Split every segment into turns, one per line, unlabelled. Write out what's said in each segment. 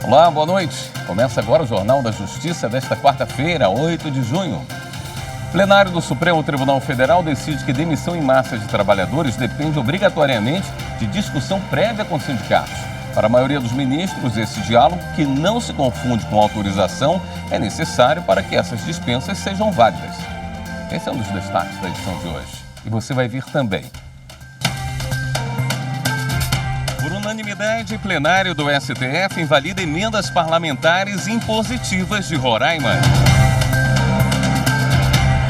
Olá, boa noite. Começa agora o Jornal da Justiça desta quarta-feira, 8 de junho. O plenário do Supremo Tribunal Federal decide que demissão em massa de trabalhadores depende obrigatoriamente de discussão prévia com sindicatos. Para a maioria dos ministros, esse diálogo, que não se confunde com autorização, é necessário para que essas dispensas sejam válidas. Esse é um dos destaques da edição de hoje. E você vai ver também. Por unanimidade, o plenário do STF invalida emendas parlamentares impositivas de Roraima.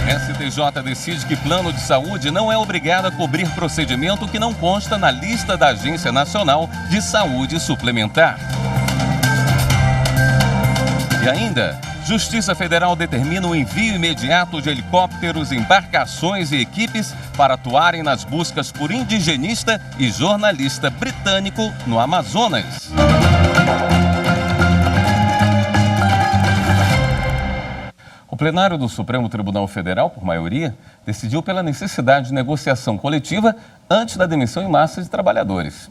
STJ decide que plano de saúde não é obrigado a cobrir procedimento que não consta na lista da Agência Nacional de Saúde Suplementar. E ainda, Justiça Federal determina o envio imediato de helicópteros, embarcações e equipes para atuarem nas buscas por indigenista e jornalista britânico no Amazonas. O plenário do Supremo Tribunal Federal, por maioria, decidiu pela necessidade de negociação coletiva antes da demissão em massa de trabalhadores.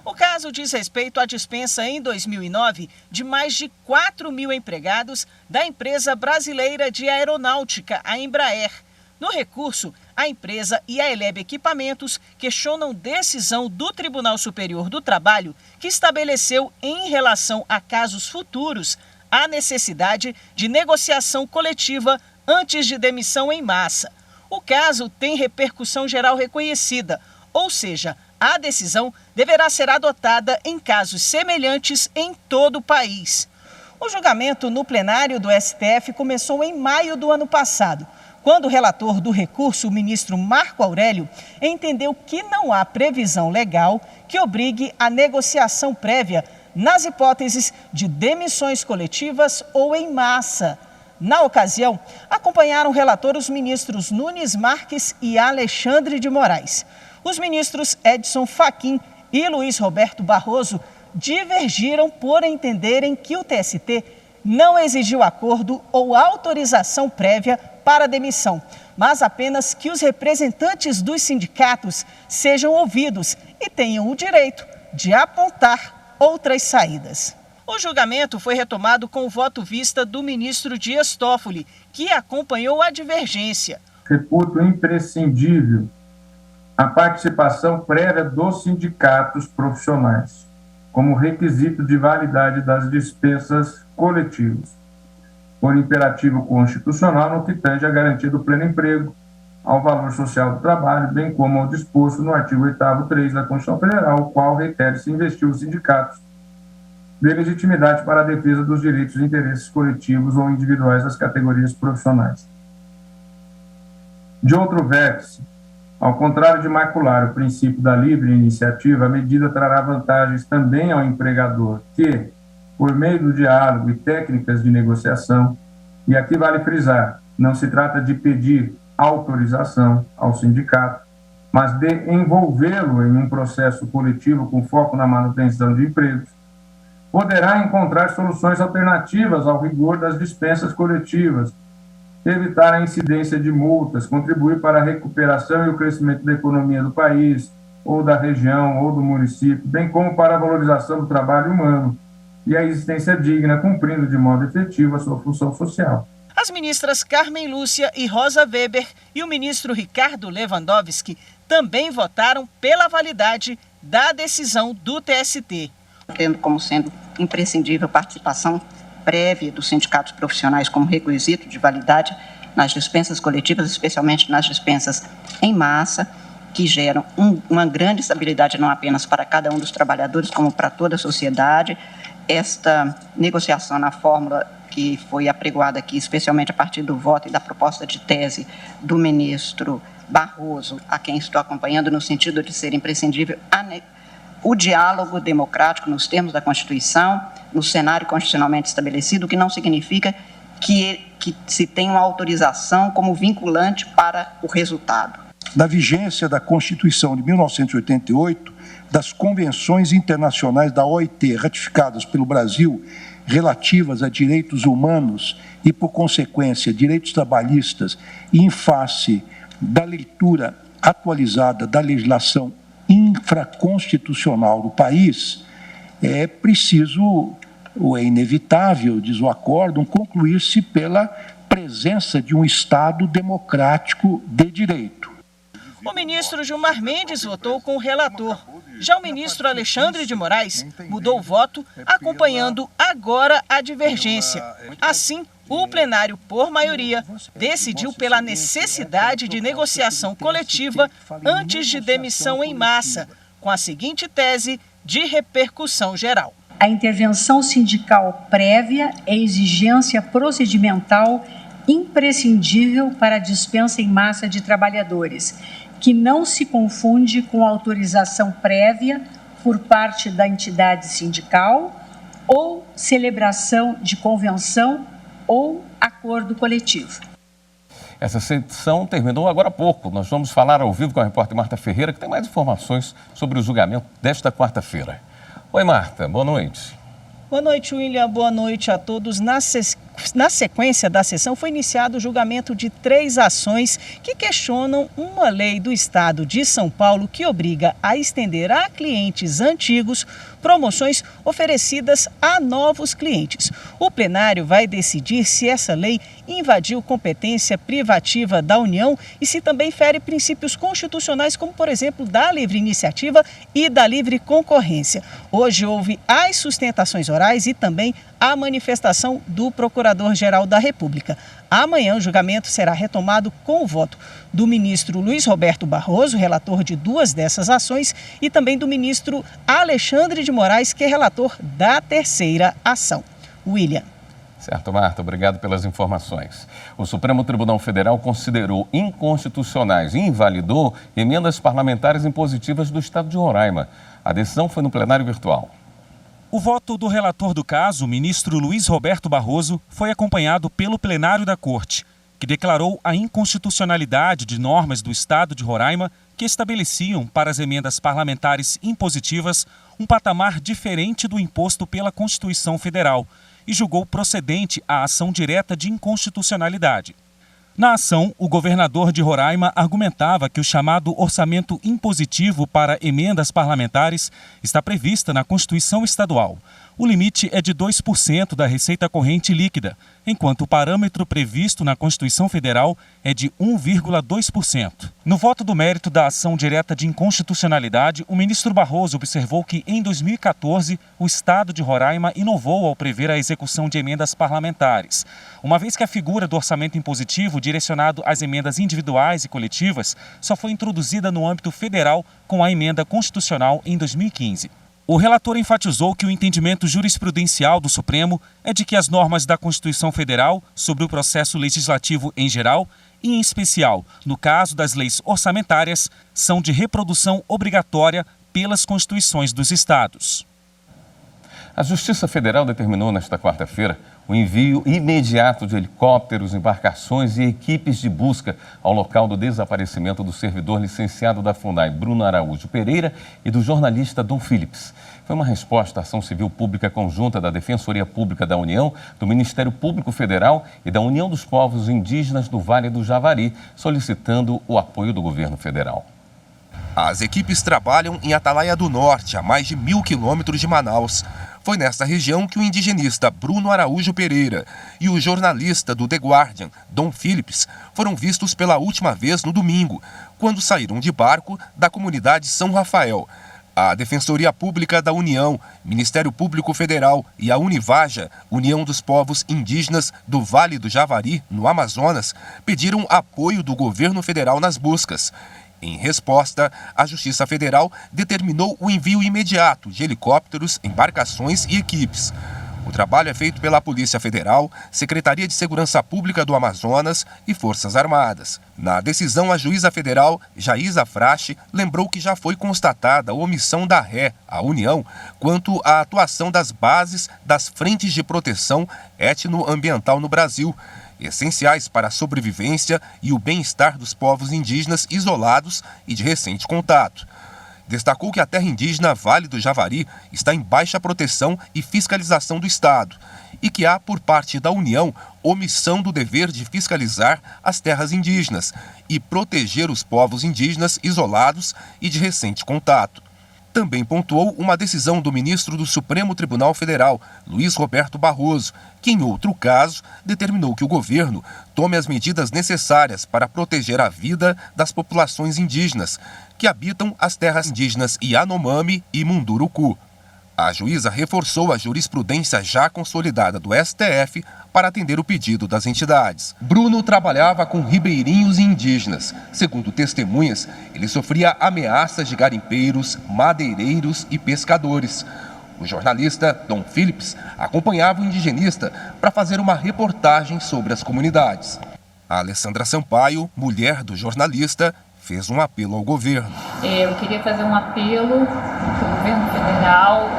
O caso diz respeito à dispensa em 2009 de mais de 4 mil empregados da empresa brasileira de aeronáutica, a Embraer. No recurso, a empresa e a Eleb Equipamentos questionam decisão do Tribunal Superior do Trabalho que estabeleceu, em relação a casos futuros, a necessidade de negociação coletiva antes de demissão em massa. O caso tem repercussão geral reconhecida, ou seja, a decisão deverá ser adotada em casos semelhantes em todo o país. O julgamento no plenário do STF começou em maio do ano passado, quando o relator do recurso, o ministro Marco Aurélio, entendeu que não há previsão legal que obrigue a negociação prévia nas hipóteses de demissões coletivas ou em massa. Na ocasião, acompanharam o relator os ministros Nunes Marques e Alexandre de Moraes. Os ministros Edson Fachin e Luiz Roberto Barroso divergiram por entenderem que o TST não exigiu acordo ou autorização prévia para a demissão, mas apenas que os representantes dos sindicatos sejam ouvidos e tenham o direito de apontar outras saídas. O julgamento foi retomado com o voto vista do ministro Dias Toffoli, que acompanhou a divergência.
Reputo imprescindível a participação prévia dos sindicatos profissionais, como requisito de validade das dispensas coletivas, por imperativo constitucional no que tange à garantia do pleno emprego, ao valor social do trabalho, bem como ao disposto no artigo 8º 3 da Constituição Federal, o qual requer-se investir os sindicatos de legitimidade para a defesa dos direitos e interesses coletivos ou individuais das categorias profissionais. De outro vértice, ao contrário de macular o princípio da livre iniciativa, a medida trará vantagens também ao empregador que, por meio do diálogo e técnicas de negociação, e aqui vale frisar, não se trata de pedir autorização ao sindicato, mas de envolvê-lo em um processo coletivo com foco na manutenção de empregos, poderá encontrar soluções alternativas ao rigor das dispensas coletivas, evitar a incidência de multas, contribuir para a recuperação e o crescimento da economia do país, ou da região, ou do município, bem como para a valorização do trabalho humano e a existência digna, cumprindo de modo efetivo a sua função social.
As ministras Carmen Lúcia e Rosa Weber e o ministro Ricardo Lewandowski também votaram pela validade da decisão do TST.
Tendo como sendo imprescindível a participação prévia dos sindicatos profissionais como requisito de validade nas dispensas coletivas, especialmente nas dispensas em massa, que geram uma grande estabilidade não apenas para cada um dos trabalhadores, como para toda a sociedade. Esta negociação na fórmula que foi apregoada aqui, especialmente a partir do voto e da proposta de tese do ministro Barroso, a quem estou acompanhando no sentido de ser imprescindível o diálogo democrático nos termos da Constituição, no cenário constitucionalmente estabelecido, o que não significa que se tenha uma autorização como vinculante para o resultado.
Da vigência da Constituição de 1988, das convenções internacionais da OIT ratificadas pelo Brasil relativas a direitos humanos e, por consequência, direitos trabalhistas, e em face da leitura atualizada da legislação infraconstitucional do país, é preciso é inevitável, diz o acórdão, concluir-se pela presença de um Estado democrático de direito.
O ministro Gilmar Mendes votou com o relator. Já o ministro Alexandre de Moraes mudou o voto, acompanhando agora a divergência. Assim, o plenário, por maioria, decidiu pela necessidade de negociação coletiva antes de demissão em massa, com a seguinte tese de repercussão geral.
A intervenção sindical prévia é exigência procedimental imprescindível para a dispensa em massa de trabalhadores, que não se confunde com autorização prévia por parte da entidade sindical ou celebração de convenção ou acordo coletivo.
Essa sessão terminou agora há pouco. Nós vamos falar ao vivo com a repórter Marta Ferreira, que tem mais informações sobre o julgamento desta quarta-feira. Oi, Marta, boa noite.
Boa noite, William. Boa noite a todos. Na sequência da sessão foi iniciado o julgamento de 3 ações que questionam uma lei do Estado de São Paulo que obriga a estender a clientes antigos promoções oferecidas a novos clientes. O plenário vai decidir se essa lei invadiu competência privativa da União e se também fere princípios constitucionais, como, por exemplo, da livre iniciativa e da livre concorrência. Hoje houve as sustentações orais e também a manifestação do Procurador-Geral da República. Amanhã o julgamento será retomado com o voto do ministro Luiz Roberto Barroso, relator de 2 dessas ações, e também do ministro Alexandre de Moraes, que é relator da 3ª ação. William.
Certo, Marta, obrigado pelas informações. O Supremo Tribunal Federal considerou inconstitucionais e invalidou emendas parlamentares impositivas do Estado de Roraima. A decisão foi no plenário virtual.
O voto do relator do caso, o ministro Luiz Roberto Barroso, foi acompanhado pelo plenário da Corte, que declarou a inconstitucionalidade de normas do Estado de Roraima que estabeleciam para as emendas parlamentares impositivas um patamar diferente do imposto pela Constituição Federal e julgou procedente a ação direta de inconstitucionalidade. Na ação, o governador de Roraima argumentava que o chamado orçamento impositivo para emendas parlamentares está prevista na Constituição Estadual. O limite é de 2% da receita corrente líquida, enquanto o parâmetro previsto na Constituição Federal é de 1,2%. No voto do mérito da ação direta de inconstitucionalidade, o ministro Barroso observou que, em 2014, o Estado de Roraima inovou ao prever a execução de emendas parlamentares, uma vez que a figura do orçamento impositivo direcionado às emendas individuais e coletivas só foi introduzida no âmbito federal com a emenda constitucional em 2015. O relator enfatizou que o entendimento jurisprudencial do Supremo é de que as normas da Constituição Federal sobre o processo legislativo em geral, e em especial no caso das leis orçamentárias, são de reprodução obrigatória pelas Constituições dos Estados.
A Justiça Federal determinou nesta quarta-feira o envio imediato de helicópteros, embarcações e equipes de busca ao local do desaparecimento do servidor licenciado da FUNAI, Bruno Araújo Pereira, e do jornalista Dom Phillips. Foi uma resposta à ação civil pública conjunta da Defensoria Pública da União, do Ministério Público Federal e da União dos Povos Indígenas do Vale do Javari, solicitando o apoio do governo federal.
As equipes trabalham em Atalaia do Norte, a mais de 1.000 quilômetros de Manaus. Foi nesta região que o indigenista Bruno Araújo Pereira e o jornalista do The Guardian, Dom Phillips, foram vistos pela última vez no domingo, quando saíram de barco da comunidade São Rafael. A Defensoria Pública da União, Ministério Público Federal e a Univaja, União dos Povos Indígenas do Vale do Javari, no Amazonas, pediram apoio do governo federal nas buscas. Em resposta, a Justiça Federal determinou o envio imediato de helicópteros, embarcações e equipes. O trabalho é feito pela Polícia Federal, Secretaria de Segurança Pública do Amazonas e Forças Armadas. Na decisão, a juíza federal, Jaísa Frache, lembrou que já foi constatada a omissão da ré, a União, quanto à atuação das bases das frentes de proteção étnico-ambiental no Brasil, essenciais para a sobrevivência e o bem-estar dos povos indígenas isolados e de recente contato. Destacou que a terra indígena Vale do Javari está em baixa proteção e fiscalização do Estado e que há, por parte da União, omissão do dever de fiscalizar as terras indígenas e proteger os povos indígenas isolados e de recente contato. também pontuou uma decisão do ministro do Supremo Tribunal Federal, Luiz Roberto Barroso, que, em outro caso, determinou que o governo tome as medidas necessárias para proteger a vida das populações indígenas que habitam as terras indígenas Yanomami e Munduruku. A juíza reforçou a jurisprudência já consolidada do STF para atender o pedido das entidades. Bruno trabalhava com ribeirinhos e indígenas. Segundo testemunhas, ele sofria ameaças de garimpeiros, madeireiros e pescadores. O jornalista Dom Phillips acompanhava o indigenista para fazer uma reportagem sobre as comunidades. A Alessandra Sampaio, mulher do jornalista, fez um apelo ao governo.
Eu queria fazer um apelo ao governo federal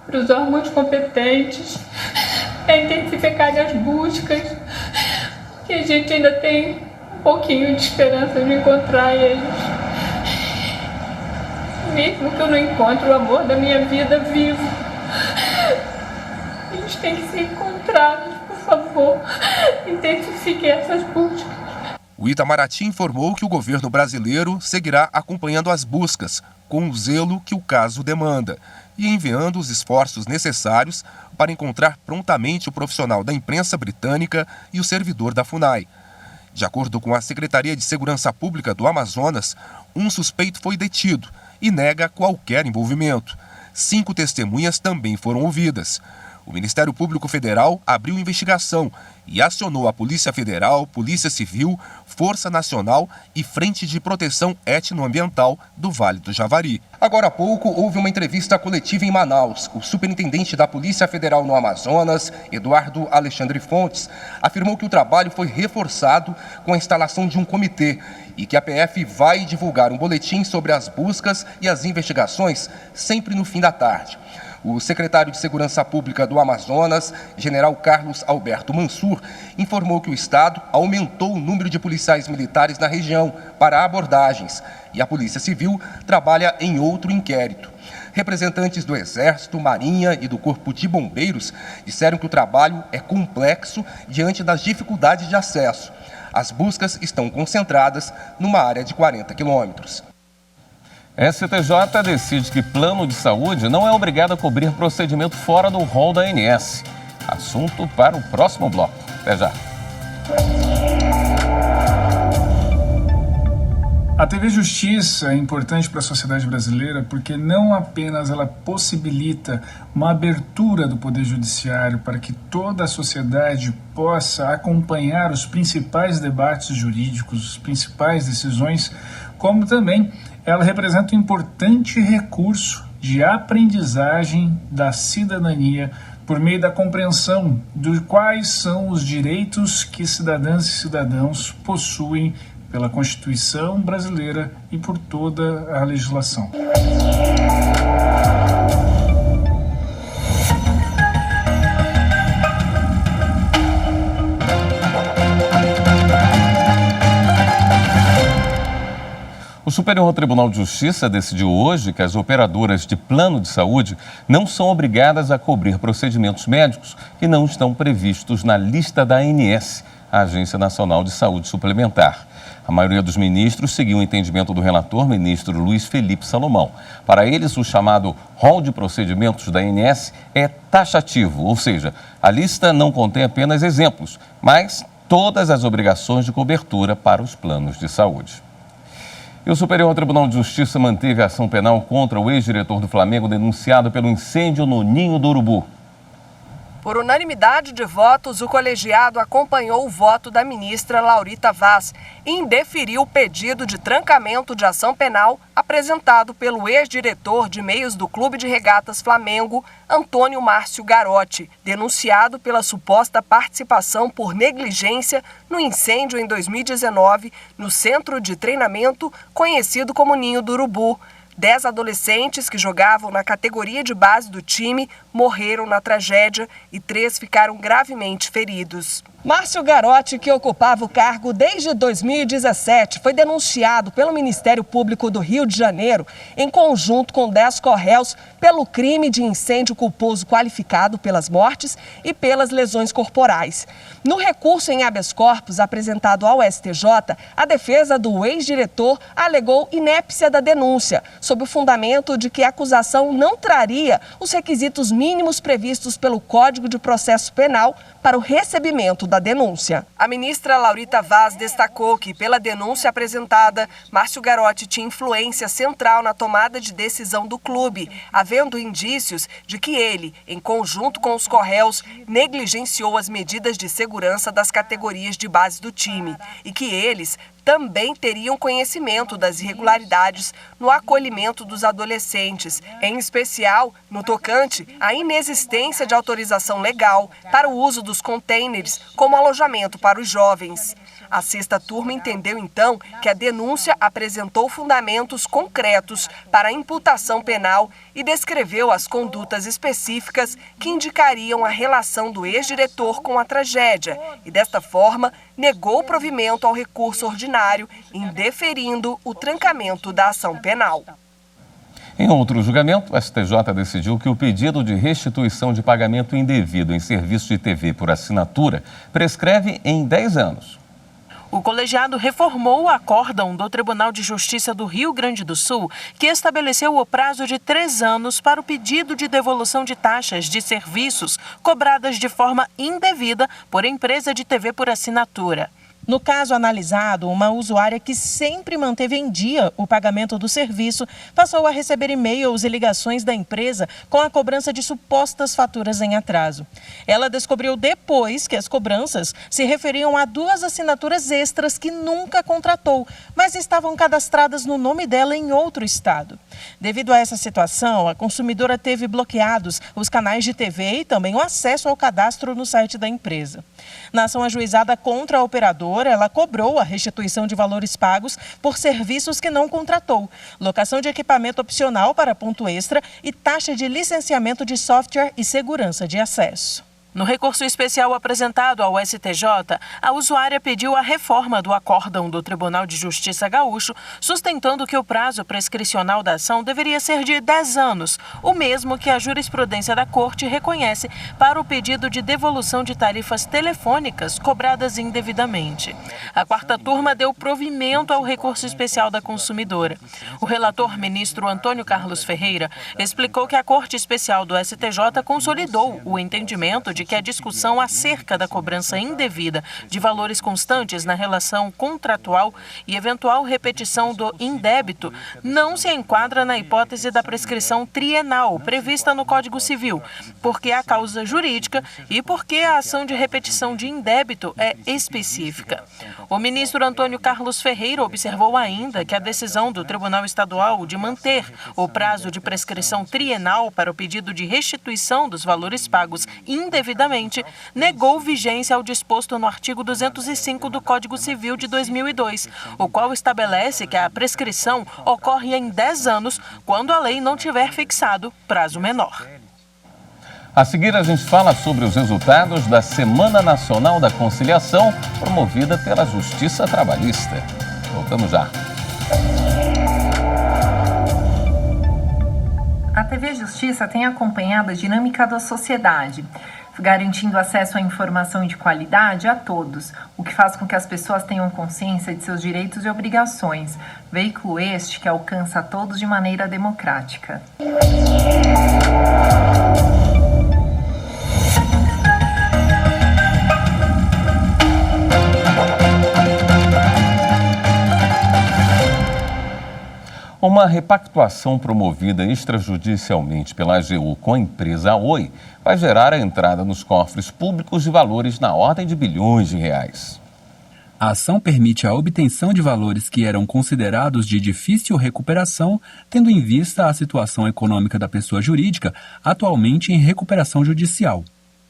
para os órgãos competentes a intensificar as buscas, que a gente ainda tem um pouquinho de esperança de encontrar eles. Mesmo que eu não encontre o amor da minha vida vivo, eles têm que ser encontrados. Por favor, intensifique essas buscas.
O Itamaraty informou que o governo brasileiro seguirá acompanhando as buscas, com o zelo que o caso demanda, e enviando os esforços necessários para encontrar prontamente o profissional da imprensa britânica e o servidor da FUNAI. De acordo com a Secretaria de Segurança Pública do Amazonas, um suspeito foi detido e nega qualquer envolvimento. 5 testemunhas também foram ouvidas. O Ministério Público Federal abriu investigação e acionou a Polícia Federal, Polícia Civil, Força Nacional e Frente de Proteção Etnoambiental do Vale do Javari. Agora há pouco, houve uma entrevista coletiva em Manaus. O superintendente da Polícia Federal no Amazonas, Eduardo Alexandre Fontes, afirmou que o trabalho foi reforçado com a instalação de um comitê e que a PF vai divulgar um boletim sobre as buscas e as investigações sempre no fim da tarde. O secretário de Segurança Pública do Amazonas, general Carlos Alberto Mansur, informou que o Estado aumentou o número de policiais militares na região para abordagens e a Polícia Civil trabalha em outro inquérito. Representantes do Exército, Marinha e do Corpo de Bombeiros disseram que o trabalho é complexo diante das dificuldades de acesso. As buscas estão concentradas numa área de 40 quilômetros.
STJ decide que plano de saúde não é obrigado a cobrir procedimento fora do rol da ANS. Assunto para o próximo bloco. Até já.
A TV Justiça é importante para a sociedade brasileira porque não apenas ela possibilita uma abertura do Poder Judiciário para que toda a sociedade possa acompanhar os principais debates jurídicos, as principais decisões, como também ela representa um importante recurso de aprendizagem da cidadania por meio da compreensão de quais são os direitos que cidadãs e cidadãos possuem pela Constituição brasileira e por toda a legislação.
O Superior Tribunal de Justiça decidiu hoje que as operadoras de plano de saúde não são obrigadas a cobrir procedimentos médicos que não estão previstos na lista da ANS, a Agência Nacional de Saúde Suplementar. A maioria dos ministros seguiu o entendimento do relator, ministro Luiz Felipe Salomão. Para eles, o chamado rol de procedimentos da ANS é taxativo, ou seja, a lista não contém apenas exemplos, mas todas as obrigações de cobertura para os planos de saúde. E o Superior Tribunal de Justiça manteve a ação penal contra o ex-diretor do Flamengo denunciado pelo incêndio no Ninho do Urubu.
Por unanimidade de votos, o colegiado acompanhou o voto da ministra Laurita Vaz e indeferiu o pedido de trancamento de ação penal apresentado pelo ex-diretor de meios do Clube de Regatas Flamengo, Antônio Márcio Garotti, denunciado pela suposta participação por negligência no incêndio em 2019 no centro de treinamento conhecido como Ninho do Urubu. 10 adolescentes que jogavam na categoria de base do time morreram na tragédia e 3 ficaram gravemente feridos. Márcio Garotti, que ocupava o cargo desde 2017, foi denunciado pelo Ministério Público do Rio de Janeiro, em conjunto com 10 corréus, pelo crime de incêndio culposo qualificado pelas mortes e pelas lesões corporais. No recurso em habeas corpus apresentado ao STJ, a defesa do ex-diretor alegou inépcia da denúncia, sob o fundamento de que a acusação não traria os requisitos mínimos previstos pelo Código de Processo Penal para o recebimento da denúncia. A ministra Laurita Vaz destacou que, pela denúncia apresentada, Márcio Garotti tinha influência central na tomada de decisão do clube, havendo indícios de que ele, em conjunto com os corréus, negligenciou as medidas de segurança das categorias de base do time e que eles também teriam conhecimento das irregularidades no acolhimento dos adolescentes, em especial no tocante à inexistência de autorização legal para o uso dos contêineres como alojamento para os jovens. A sexta turma entendeu, então, que a denúncia apresentou fundamentos concretos para a imputação penal e descreveu as condutas específicas que indicariam a relação do ex-diretor com a tragédia e, desta forma, negou o provimento ao recurso ordinário, indeferindo o trancamento da ação penal.
Em outro julgamento, o STJ decidiu que o pedido de restituição de pagamento indevido em serviço de TV por assinatura prescreve em 10 anos.
O colegiado reformou o acórdão do Tribunal de Justiça do Rio Grande do Sul, que estabeleceu o prazo de 3 anos para o pedido de devolução de taxas de serviços cobradas de forma indevida por empresa de TV por assinatura. No caso analisado, uma usuária que sempre manteve em dia o pagamento do serviço passou a receber e-mails e ligações da empresa com a cobrança de supostas faturas em atraso. Ela descobriu depois que as cobranças se referiam a 2 assinaturas extras que nunca contratou, mas estavam cadastradas no nome dela em outro estado. Devido a essa situação, a consumidora teve bloqueados os canais de TV e também o acesso ao cadastro no site da empresa. Na ação ajuizada contra a operadora, ela cobrou a restituição de valores pagos por serviços que não contratou, locação de equipamento opcional para ponto extra e taxa de licenciamento de software e segurança de acesso. No recurso especial apresentado ao STJ, a usuária pediu a reforma do acórdão do Tribunal de Justiça Gaúcho, sustentando que o prazo prescricional da ação deveria ser de 10 anos, o mesmo que a jurisprudência da Corte reconhece para o pedido de devolução de tarifas telefônicas cobradas indevidamente. A quarta turma deu provimento ao recurso especial da consumidora. O relator, ministro Antônio Carlos Ferreira, explicou que a Corte Especial do STJ consolidou o entendimento de que a discussão acerca da cobrança indevida de valores constantes na relação contratual e eventual repetição do indébito não se enquadra na hipótese da prescrição trienal prevista no Código Civil, porque há causa jurídica e porque a ação de repetição de indébito é específica. O ministro Antônio Carlos Ferreira observou ainda que a decisão do Tribunal Estadual de manter o prazo de prescrição trienal para o pedido de restituição dos valores pagos indevidamente negou vigência ao disposto no artigo 205 do Código Civil de 2002, o qual estabelece que a prescrição ocorre em 10 anos quando a lei não tiver fixado prazo menor.
A seguir, a gente fala sobre os resultados da Semana Nacional da Conciliação, promovida pela Justiça Trabalhista. Voltamos já.
A TV Justiça tem acompanhado a dinâmica da sociedade, garantindo acesso à informação de qualidade a todos, o que faz com que as pessoas tenham consciência de seus direitos e obrigações. Veículo este que alcança a todos de maneira democrática.
Uma repactuação promovida extrajudicialmente pela AGU com a empresa Oi vai gerar a entrada nos cofres públicos de valores na ordem de bilhões de reais.
A ação permite a obtenção de valores que eram considerados de difícil recuperação, tendo em vista a situação econômica da pessoa jurídica, atualmente em recuperação judicial.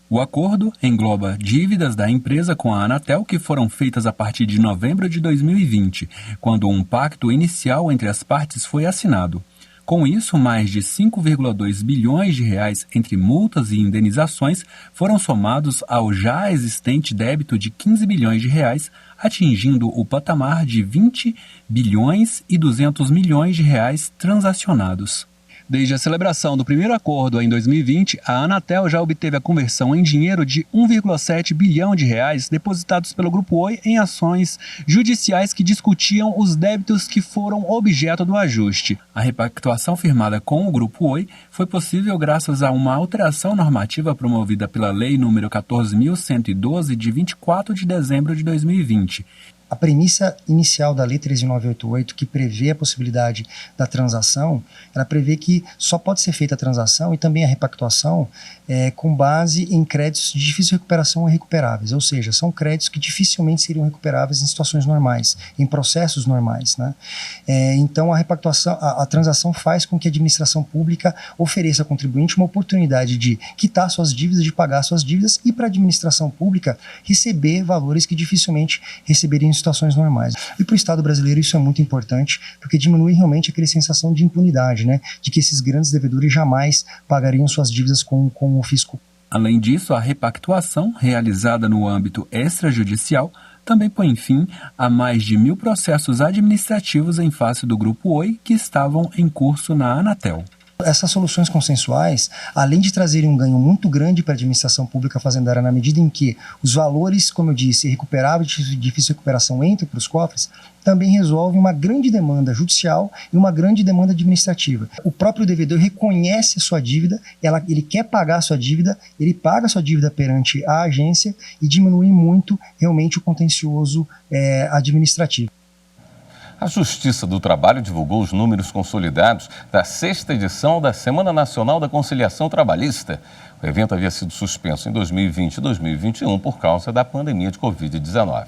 O acordo engloba dívidas da empresa com a Anatel que foram feitas a partir de novembro de 2020, quando um pacto inicial entre as partes foi assinado. Com isso, mais de 5,2 bilhões de reais entre multas e indenizações foram somados ao já existente débito de 15 bilhões de reais, atingindo o patamar de 20 bilhões e 200 milhões de reais transacionados. Desde a celebração do primeiro acordo em 2020, a Anatel já obteve a conversão em dinheiro de 1,7 bilhão de reais depositados pelo Grupo Oi em ações judiciais que discutiam os débitos que foram objeto do ajuste. A repactuação firmada com o Grupo Oi foi possível graças a uma alteração normativa promovida pela Lei nº 14.112, de 24 de dezembro de 2020.
A premissa inicial da Lei 13.988, que prevê a possibilidade da transação, ela prevê que só pode ser feita a transação e também a repactuação com base em créditos de difícil recuperação ou irrecuperáveis, ou seja, são créditos que dificilmente seriam recuperáveis em situações normais, em processos normais, né? Então a repactuação, a transação faz com que a administração pública ofereça ao contribuinte uma oportunidade de quitar suas dívidas, de pagar suas dívidas e para a administração pública receber valores que dificilmente receberiam em situações normais. E para o Estado brasileiro isso é muito importante, porque diminui realmente aquela sensação de impunidade, né? De que esses grandes devedores jamais pagariam suas dívidas com o fisco.
Além disso, a repactuação, realizada no âmbito extrajudicial, também põe fim a mais de 1.000 processos administrativos em face do Grupo Oi que estavam em curso na Anatel.
Essas soluções consensuais, além de trazerem um ganho muito grande para a administração pública fazendária na medida em que os valores, como eu disse, recuperáveis e de difícil recuperação entram para os cofres, também resolve uma grande demanda judicial e uma grande demanda administrativa. O próprio devedor reconhece a sua dívida, ele quer pagar a sua dívida, ele paga a sua dívida perante a agência e diminui muito realmente o contencioso administrativo.
A Justiça do Trabalho divulgou os números consolidados da 6ª edição da Semana Nacional da Conciliação Trabalhista. O evento havia sido suspenso em 2020 e 2021 por causa da pandemia de Covid-19.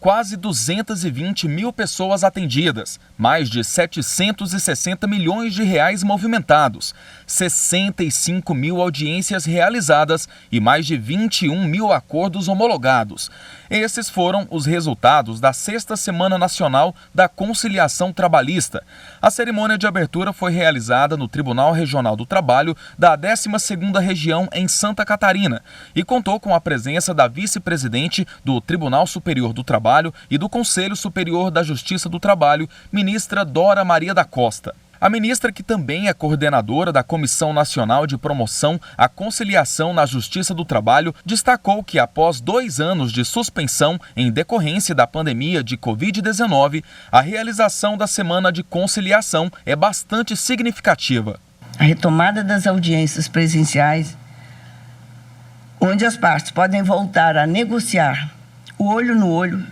Quase 220 mil pessoas atendidas, mais de 760 milhões de reais movimentados, 65 mil audiências realizadas e mais de 21 mil acordos homologados. Esses foram os resultados da 6ª Semana Nacional da Conciliação Trabalhista. A cerimônia de abertura foi realizada no Tribunal Regional do Trabalho da 12ª Região em Santa Catarina e contou com a presença da vice-presidente do Tribunal Superior do Trabalho e do Conselho Superior da Justiça do Trabalho, ministra Dora Maria da Costa. A ministra, que também é coordenadora da Comissão Nacional de Promoção à Conciliação na Justiça do Trabalho, destacou que após 2 anos de suspensão em decorrência da pandemia de Covid-19, a realização da Semana de Conciliação é bastante significativa.
A retomada das audiências presenciais, onde as partes podem voltar a negociar o olho no olho,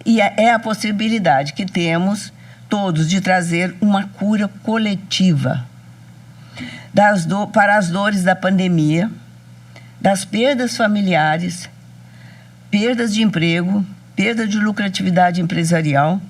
e é a possibilidade que temos todos de trazer uma cura coletiva para as dores da pandemia, das perdas familiares, perdas de emprego, perda de lucratividade empresarial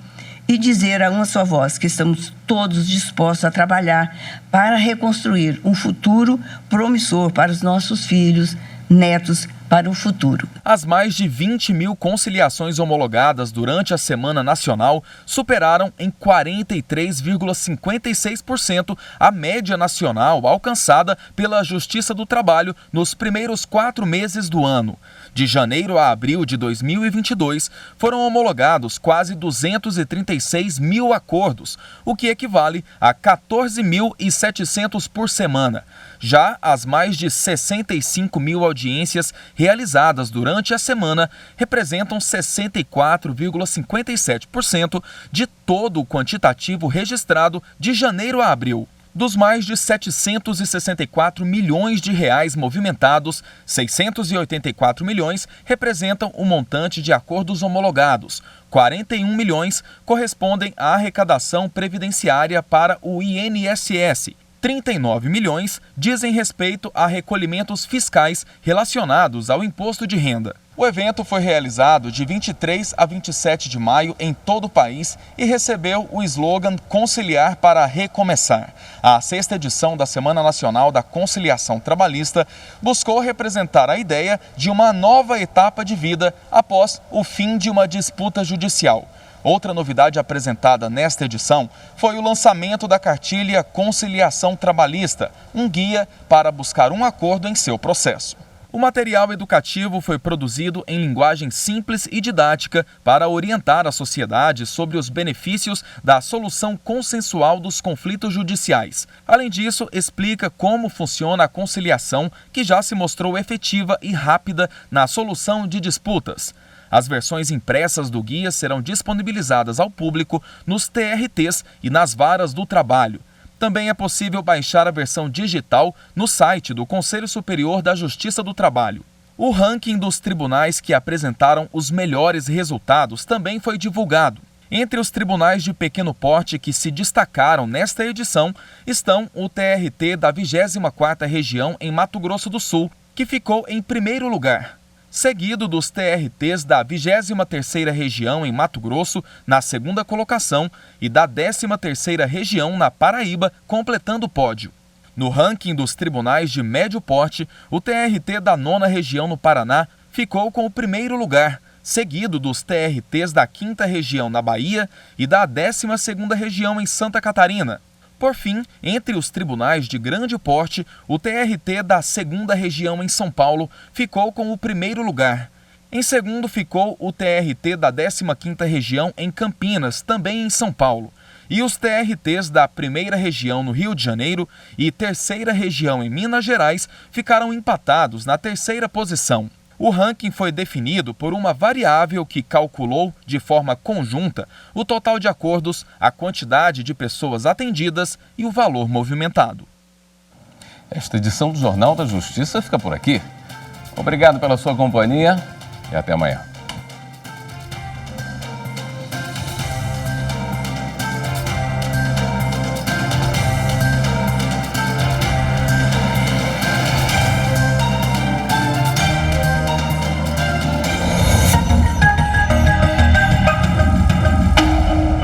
e dizer a uma só voz que estamos todos dispostos a trabalhar para reconstruir um futuro promissor para os nossos filhos, netos, para o futuro.
As mais de 20 mil conciliações homologadas durante a Semana Nacional superaram em 43,56% a média nacional alcançada pela Justiça do Trabalho nos primeiros 4 meses do ano. De janeiro a abril de 2022, foram homologados quase 236 mil acordos, o que equivale a 14.700 por semana. Já as mais de 65 mil audiências realizadas durante a semana representam 64,57% de todo o quantitativo registrado de janeiro a abril. Dos mais de 764 milhões de reais movimentados, 684 milhões representam o montante de acordos homologados. 41 milhões correspondem à arrecadação previdenciária para o INSS. 39 milhões dizem respeito a recolhimentos fiscais relacionados ao imposto de renda. O evento foi realizado de 23 a 27 de maio em todo o país e recebeu o slogan Conciliar para Recomeçar. A 6ª edição da Semana Nacional da Conciliação Trabalhista buscou representar a ideia de uma nova etapa de vida após o fim de uma disputa judicial. Outra novidade apresentada nesta edição foi o lançamento da cartilha Conciliação Trabalhista, um guia para buscar um acordo em seu processo. O material educativo foi produzido em linguagem simples e didática para orientar a sociedade sobre os benefícios da solução consensual dos conflitos judiciais. Além disso, explica como funciona a conciliação, que já se mostrou efetiva e rápida na solução de disputas. As versões impressas do guia serão disponibilizadas ao público nos TRTs e nas varas do trabalho. Também é possível baixar a versão digital no site do Conselho Superior da Justiça do Trabalho. O ranking dos tribunais que apresentaram os melhores resultados também foi divulgado. Entre os tribunais de pequeno porte que se destacaram nesta edição estão o TRT da 24ª Região em Mato Grosso do Sul, que ficou em primeiro lugar, seguido dos TRTs da 23ª Região em Mato Grosso, na segunda colocação, e da 13ª Região na Paraíba, completando o pódio. No ranking dos tribunais de médio porte, o TRT da 9ª Região no Paraná ficou com o primeiro lugar, seguido dos TRTs da 5ª Região na Bahia e da 12ª Região em Santa Catarina. Por fim, entre os tribunais de grande porte, o TRT da 2ª Região em São Paulo ficou com o primeiro lugar. Em segundo ficou o TRT da 15ª Região em Campinas, também em São Paulo. E os TRTs da 1ª Região no Rio de Janeiro e 3ª Região em Minas Gerais ficaram empatados na 3ª posição. O ranking foi definido por uma variável que calculou, de forma conjunta, o total de acordos, a quantidade de pessoas atendidas e o valor movimentado.
Esta edição do Jornal da Justiça fica por aqui. Obrigado pela sua companhia e até amanhã.